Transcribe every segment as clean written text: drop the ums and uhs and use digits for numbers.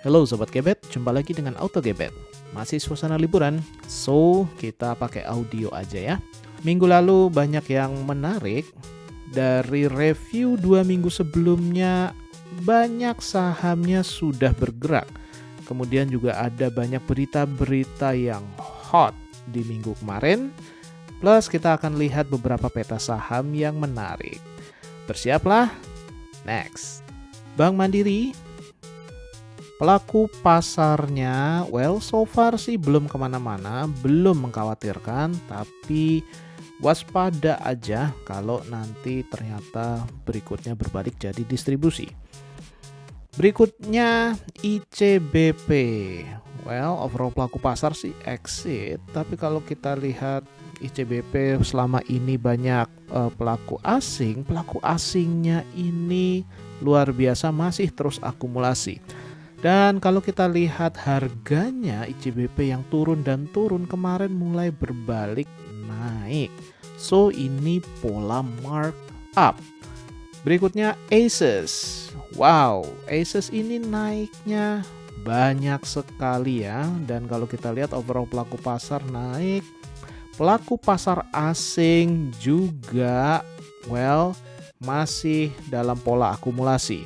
Halo Sobat Gebet, jumpa lagi dengan Auto Gebet. Masih suasana liburan, so kita pakai audio aja ya. Minggu lalu banyak yang menarik. Dari review 2 minggu sebelumnya, banyak sahamnya sudah bergerak. Kemudian juga ada banyak berita-berita yang hot di minggu kemarin. Plus kita akan lihat beberapa peta saham yang menarik. Bersiaplah, next. Bank Mandiri, pelaku pasarnya, so far sih belum kemana-mana, belum mengkhawatirkan, tapi waspada aja kalau nanti ternyata berikutnya berbalik jadi distribusi. Berikutnya ICBP, overall pelaku pasar sih exit, tapi kalau kita lihat ICBP selama ini banyak pelaku asingnya ini luar biasa masih terus akumulasi. Dan kalau kita lihat harganya ICBP yang turun dan turun kemarin mulai berbalik naik. So ini pola mark up. Berikutnya ASUS. ASUS ini naiknya banyak sekali ya. Dan kalau kita lihat overall pelaku pasar naik. Pelaku pasar asing juga masih dalam pola akumulasi.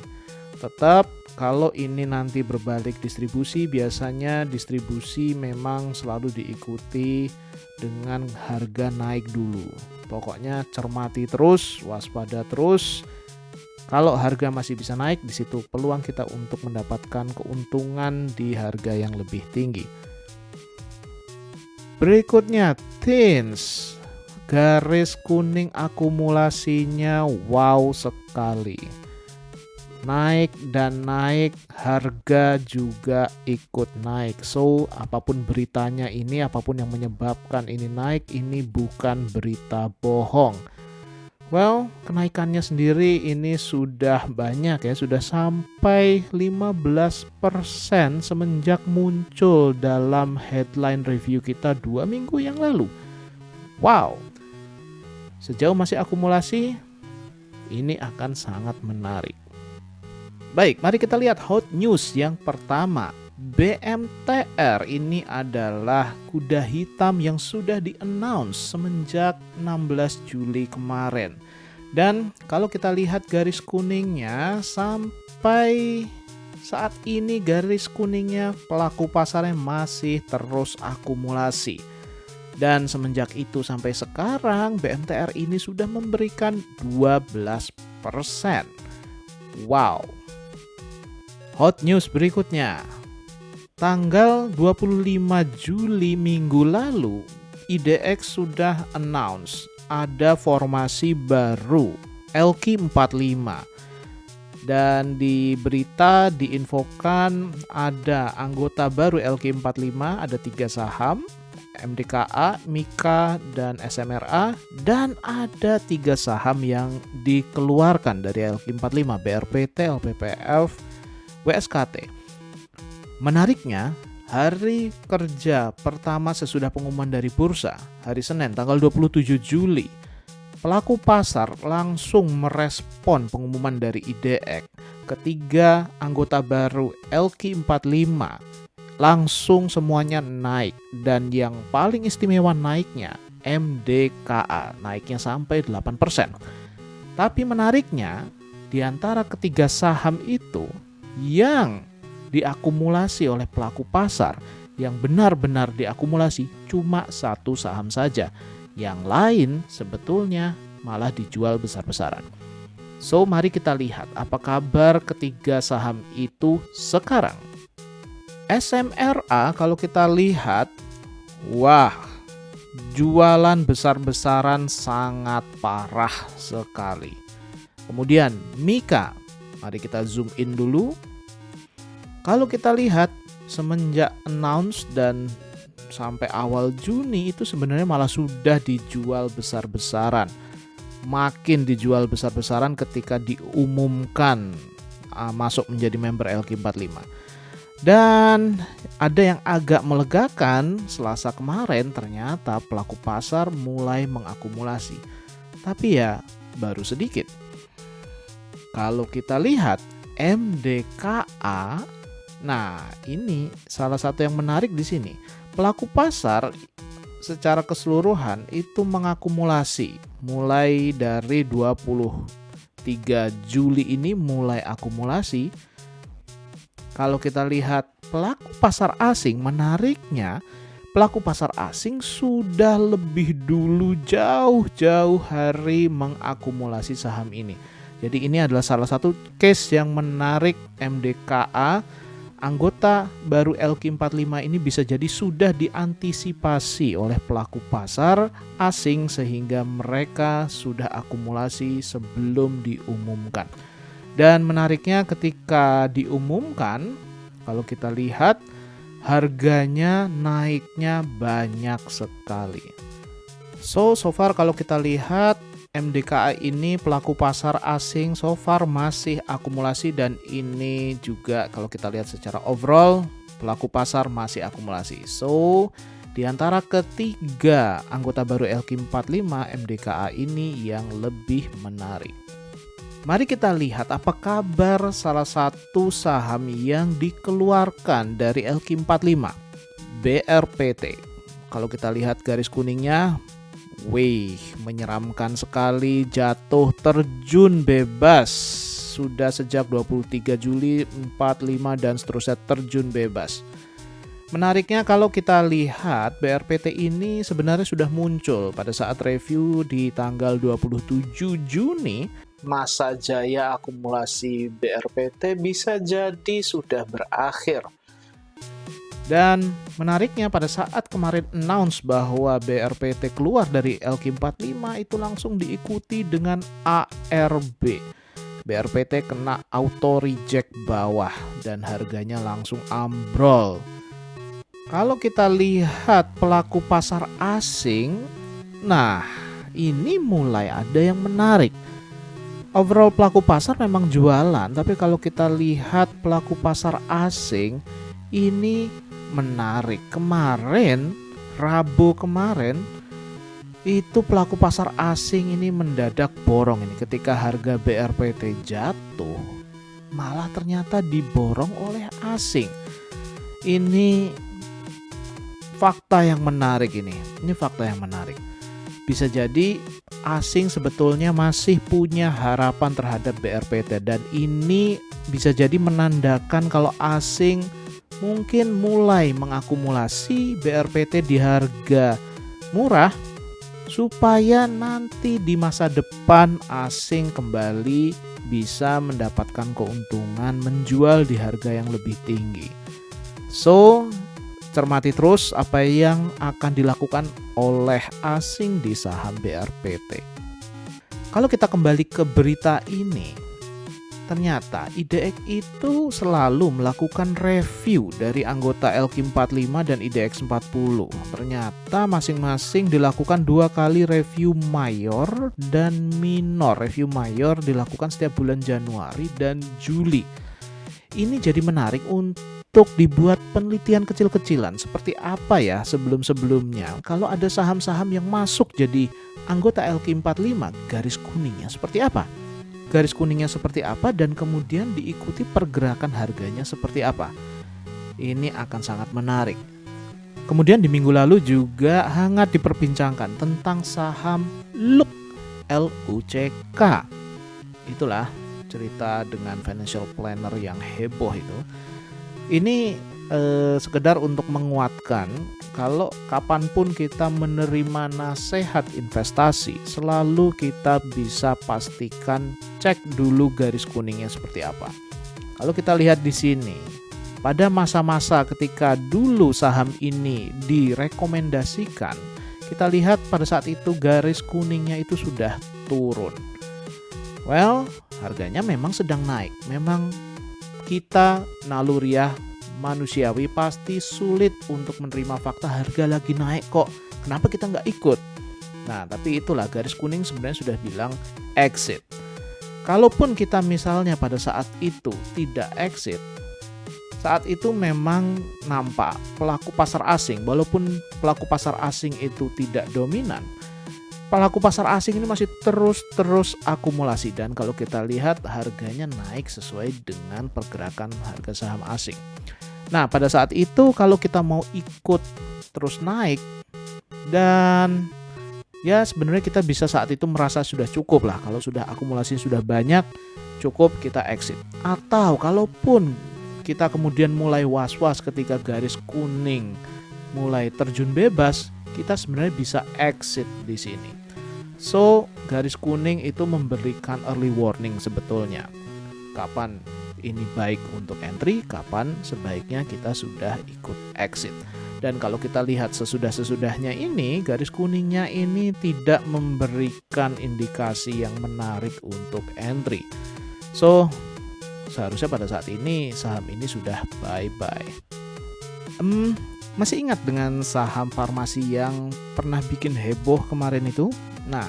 Tetap kalau ini nanti berbalik distribusi, biasanya distribusi memang selalu diikuti dengan harga naik dulu. Pokoknya cermati terus, waspada terus. Kalau harga masih bisa naik, di situ peluang kita untuk mendapatkan keuntungan di harga yang lebih tinggi. Berikutnya TINS. Garis kuning akumulasinya sekali. Naik dan naik, harga juga ikut naik. So apapun beritanya ini, apapun yang menyebabkan ini naik, ini bukan berita bohong. Kenaikannya sendiri ini sudah banyak ya, sudah sampai 15% semenjak muncul dalam headline review kita 2 minggu yang lalu. Sejauh masih akumulasi, ini akan sangat menarik. Baik, mari kita lihat hot news yang pertama. BMTR ini adalah kuda hitam yang sudah di-announce semenjak 16 Juli kemarin. Dan kalau kita lihat garis kuningnya, sampai saat ini garis kuningnya pelaku pasarnya masih terus akumulasi. Dan semenjak itu sampai sekarang BMTR ini sudah memberikan 12%. Hot news berikutnya. Tanggal 25 Juli minggu lalu, IDX sudah announce ada formasi baru LQ45. Dan di berita diinfokan ada anggota baru LQ45, ada 3 saham, MDKA, MIKA, dan SMRA, dan ada 3 saham yang dikeluarkan dari LQ45, BRPT, LPPF, WSKT. Menariknya, hari kerja pertama sesudah pengumuman dari bursa, hari Senin tanggal 27 Juli, pelaku pasar langsung merespon pengumuman dari IDX. Ketiga anggota baru LQ45 langsung semuanya naik, dan yang paling istimewa naiknya MDKA, naiknya sampai 8%. Tapi menariknya, di antara ketiga saham itu yang diakumulasi oleh pelaku pasar, yang benar-benar diakumulasi cuma 1 saham saja. Yang lain sebetulnya malah dijual besar-besaran. So mari kita lihat apa kabar ketiga saham itu sekarang. SMRA kalau kita lihat, jualan besar-besaran sangat parah sekali. Kemudian MIKA, mari kita zoom in dulu. Kalau kita lihat semenjak announce dan sampai awal Juni itu sebenarnya malah sudah dijual besar-besaran. Makin dijual besar-besaran ketika diumumkan masuk menjadi member LQ45. Dan ada yang agak melegakan, Selasa kemarin ternyata pelaku pasar mulai mengakumulasi. Tapi ya baru sedikit. Kalau kita lihat MDKA Nah, ini salah satu yang menarik di sini. Pelaku pasar secara keseluruhan itu mengakumulasi mulai dari 23 Juli ini mulai akumulasi. Kalau kita lihat pelaku pasar asing, menariknya pelaku pasar asing sudah lebih dulu jauh-jauh hari mengakumulasi saham ini. Jadi ini adalah salah satu case yang menarik MDKA. Anggota baru LQ45 ini bisa jadi sudah diantisipasi oleh pelaku pasar asing sehingga mereka sudah akumulasi sebelum diumumkan. Dan menariknya ketika diumumkan, kalau kita lihat harganya naiknya banyak sekali. So far kalau kita lihat MDKA ini pelaku pasar asing so far masih akumulasi, dan ini juga kalau kita lihat secara overall pelaku pasar masih akumulasi. So di antara ketiga anggota baru LQ45, MDKA ini yang lebih menarik. Mari kita lihat apa kabar salah satu saham yang dikeluarkan dari LQ45, BRPT. Kalau kita lihat garis kuningnya, menyeramkan sekali, jatuh terjun bebas. Sudah sejak 23 Juli, 45 dan seterusnya terjun bebas. Menariknya kalau kita lihat BRPT ini sebenarnya sudah muncul pada saat review di tanggal 27 Juni. Masa jaya akumulasi BRPT bisa jadi sudah berakhir. Dan menariknya pada saat kemarin announce bahwa BRPT keluar dari LQ45 itu langsung diikuti dengan ARB. BRPT kena auto reject bawah dan harganya langsung ambrol. Kalau kita lihat pelaku pasar asing, nah ini mulai ada yang menarik. Overall pelaku pasar memang jualan, tapi kalau kita lihat pelaku pasar asing ini menarik. Kemarin, Rabu kemarin, itu pelaku pasar asing ini mendadak borong ini ketika harga BRPT jatuh, malah ternyata diborong oleh asing. Ini fakta yang menarik ini. Ini fakta yang menarik. Bisa jadi asing sebetulnya masih punya harapan terhadap BRPT, dan ini bisa jadi menandakan kalau asing mungkin mulai mengakumulasi BRPT di harga murah supaya nanti di masa depan asing kembali bisa mendapatkan keuntungan menjual di harga yang lebih tinggi. So, cermati terus apa yang akan dilakukan oleh asing di saham BRPT. Kalau kita kembali ke berita ini, ternyata IDX itu selalu melakukan review dari anggota LQ45 dan IDX 40. Ternyata masing-masing dilakukan 2 kali review mayor dan minor. Review mayor dilakukan setiap bulan Januari dan Juli. Ini jadi menarik untuk dibuat penelitian kecil-kecilan. Seperti apa ya sebelum-sebelumnya? Kalau ada saham-saham yang masuk jadi anggota LQ45, garis kuningnya seperti apa? Garis kuningnya seperti apa, dan kemudian diikuti pergerakan harganya seperti apa. Ini akan sangat menarik. Kemudian di minggu lalu juga hangat diperbincangkan tentang saham LUK, LUCK. Itulah cerita dengan financial planner yang heboh itu. Ini sekedar untuk menguatkan kalau kapanpun kita menerima nasihat investasi, selalu kita bisa pastikan cek dulu garis kuningnya seperti apa. Kalau kita lihat di sini, pada masa-masa ketika dulu saham ini direkomendasikan, kita lihat pada saat itu garis kuningnya itu sudah turun. Well, harganya memang sedang naik. Memang kita naluriah manusiawi pasti sulit untuk menerima fakta harga lagi naik kok, kenapa kita nggak ikut. Nah, tapi itulah garis kuning sebenarnya sudah bilang exit. Kalaupun kita misalnya pada saat itu tidak exit, saat itu memang nampak pelaku pasar asing, walaupun pelaku pasar asing itu tidak dominan, pelaku pasar asing ini masih terus akumulasi, dan kalau kita lihat harganya naik sesuai dengan pergerakan harga saham asing. Nah, pada saat itu kalau kita mau ikut terus naik, dan ya sebenarnya kita bisa saat itu merasa sudah cukup lah, kalau sudah akumulasi sudah banyak, cukup kita exit. Atau kalaupun kita kemudian mulai was-was ketika garis kuning mulai terjun bebas, kita sebenarnya bisa exit di sini. So, garis kuning itu memberikan early warning sebetulnya. Kapan ini baik untuk entry, kapan sebaiknya kita sudah ikut exit. Dan kalau kita lihat sesudah-sesudahnya ini, garis kuningnya ini tidak memberikan indikasi yang menarik untuk entry. So, seharusnya pada saat ini saham ini sudah bye-bye. Masih ingat dengan saham farmasi yang pernah bikin heboh kemarin itu? Nah,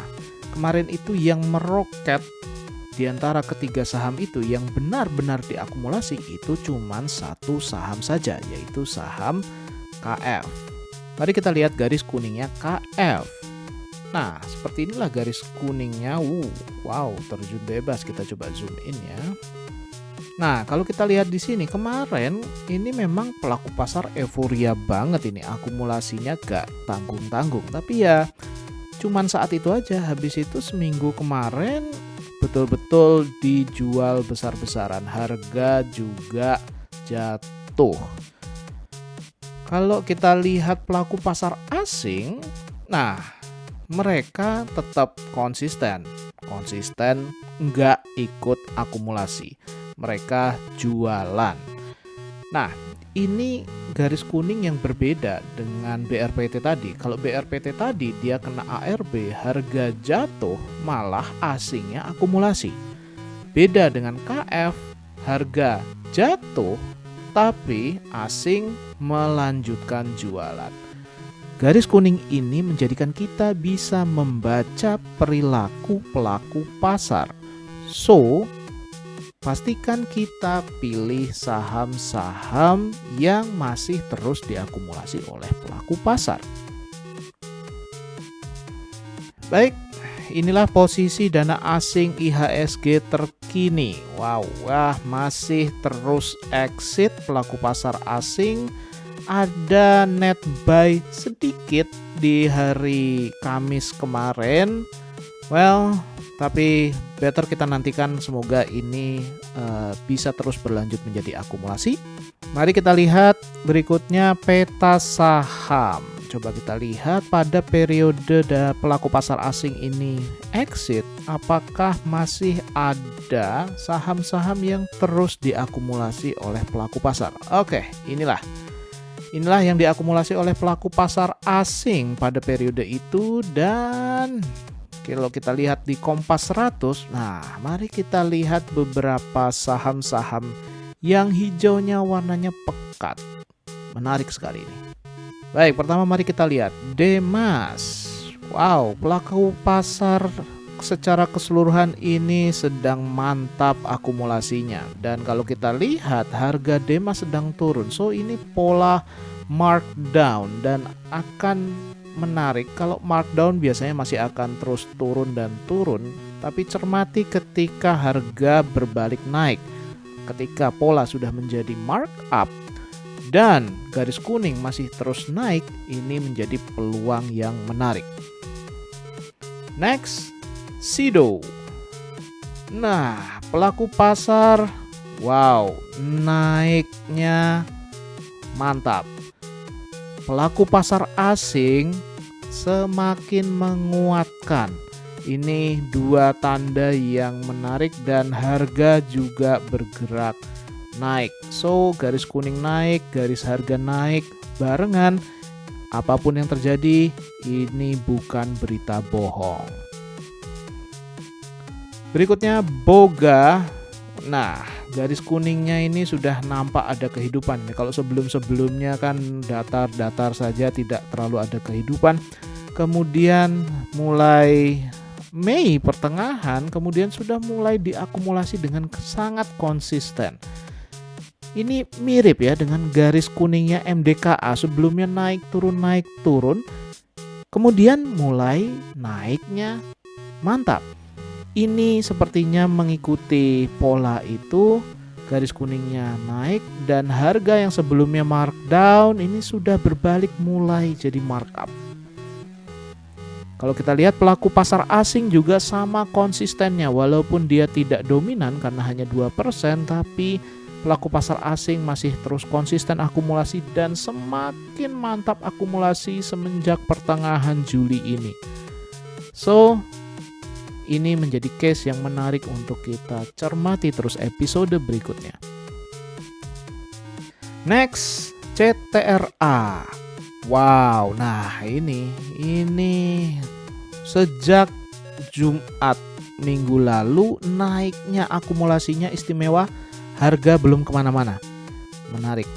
kemarin itu yang meroket di antara ketiga saham itu yang benar-benar diakumulasi itu cuman satu saham saja, yaitu saham KF. Mari kita lihat garis kuningnya KF. Nah, seperti inilah garis kuningnya. Wow, terjun bebas. Kita coba zoom in ya. Nah, kalau kita lihat di sini kemarin ini memang pelaku pasar euforia banget ini, akumulasinya gak tanggung-tanggung. Tapi ya cuman saat itu aja, habis itu seminggu kemarin betul-betul dijual besar-besaran, harga juga jatuh. Kalau kita lihat pelaku pasar asing, nah mereka tetap konsisten nggak ikut akumulasi. Mereka jualan. Nah, ini garis kuning yang berbeda dengan BRPT tadi. Kalau BRPT tadi dia kena ARB, harga jatuh, malah asingnya akumulasi. Beda dengan KF, harga jatuh, tapi asing melanjutkan jualan. Garis kuning ini menjadikan kita bisa membaca perilaku pelaku pasar. So, pastikan kita pilih saham-saham yang masih terus diakumulasi oleh pelaku pasar. Baik, inilah posisi dana asing IHSG terkini. Wow, masih terus exit pelaku pasar asing. Ada net buy sedikit di hari Kamis kemarin. Tapi better kita nantikan, semoga ini bisa terus berlanjut menjadi akumulasi. Mari kita lihat berikutnya peta saham. Coba kita lihat pada periode pelaku pasar asing ini exit, apakah masih ada saham-saham yang terus diakumulasi oleh pelaku pasar. Oke, inilah yang diakumulasi oleh pelaku pasar asing pada periode itu. Dan kalau kita lihat di Kompas 100, nah mari kita lihat beberapa saham-saham yang hijaunya warnanya pekat. Menarik sekali ini. Baik, pertama mari kita lihat Demas. Wow, pelaku pasar secara keseluruhan ini sedang mantap akumulasinya. Dan kalau kita lihat harga Demas sedang turun. So ini pola markdown dan akan menarik. Kalau markdown biasanya masih akan terus turun dan turun, tapi cermati ketika harga berbalik naik. Ketika pola sudah menjadi markup dan garis kuning masih terus naik, ini menjadi peluang yang menarik. Next, Sido. Nah, pelaku pasar, wow, naiknya mantap. Pelaku pasar asing semakin menguatkan. Ini dua tanda yang menarik dan harga juga bergerak naik. So, garis kuning naik, garis harga naik barengan. Apapun yang terjadi, ini bukan berita bohong. Berikutnya Boga. Nah, garis kuningnya ini sudah nampak ada kehidupan. Kalau sebelum-sebelumnya kan datar-datar saja, tidak terlalu ada kehidupan. Kemudian mulai Mei pertengahan, kemudian sudah mulai diakumulasi dengan sangat konsisten. Ini mirip ya dengan garis kuningnya MDKA. Sebelumnya naik turun. Kemudian mulai naiknya mantap. Ini sepertinya mengikuti pola itu, garis kuningnya naik dan harga yang sebelumnya markdown ini sudah berbalik mulai jadi markup. Kalau kita lihat pelaku pasar asing juga sama konsistennya, walaupun dia tidak dominan karena hanya 2%, tapi pelaku pasar asing masih terus konsisten akumulasi dan semakin mantap akumulasi semenjak pertengahan Juli ini. So, ini menjadi case yang menarik untuk kita cermati terus episode berikutnya. Next, CTRA. Wow, nah ini sejak Jumat minggu lalu naiknya akumulasinya istimewa, harga belum kemana-mana. Menarik.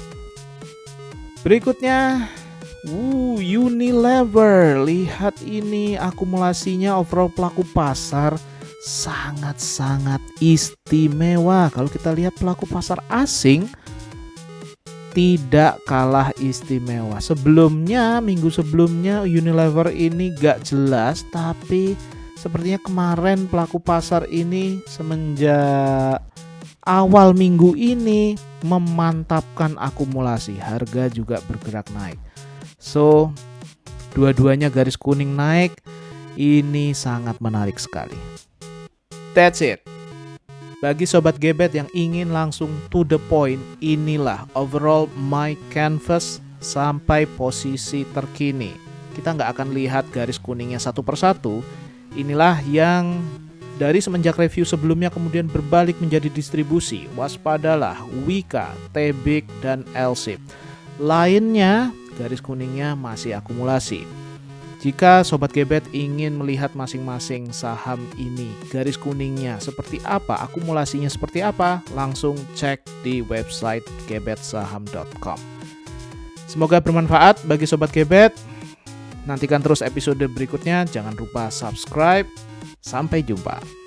Berikutnya, Unilever. Lihat ini akumulasinya overall pelaku pasar sangat-sangat istimewa. Kalau kita lihat pelaku pasar asing tidak kalah istimewa. Minggu sebelumnya Unilever ini gak jelas, tapi sepertinya kemarin pelaku pasar ini semenjak awal minggu ini memantapkan akumulasi. Harga juga bergerak naik. So, dua-duanya garis kuning naik. Ini sangat menarik sekali. That's it. Bagi Sobat Gebet yang ingin langsung to the point, inilah overall my canvas sampai posisi terkini. Kita nggak akan lihat garis kuningnya satu persatu. Inilah yang dari semenjak review sebelumnya kemudian berbalik menjadi distribusi. Waspadalah Wika, Tebik, dan LSIP. Lainnya garis kuningnya masih akumulasi. Jika Sobat Gebet ingin melihat masing-masing saham ini, garis kuningnya seperti apa, akumulasinya seperti apa, langsung cek di website gebetsaham.com. Semoga bermanfaat bagi Sobat Gebet. Nantikan terus episode berikutnya, jangan lupa subscribe. Sampai jumpa.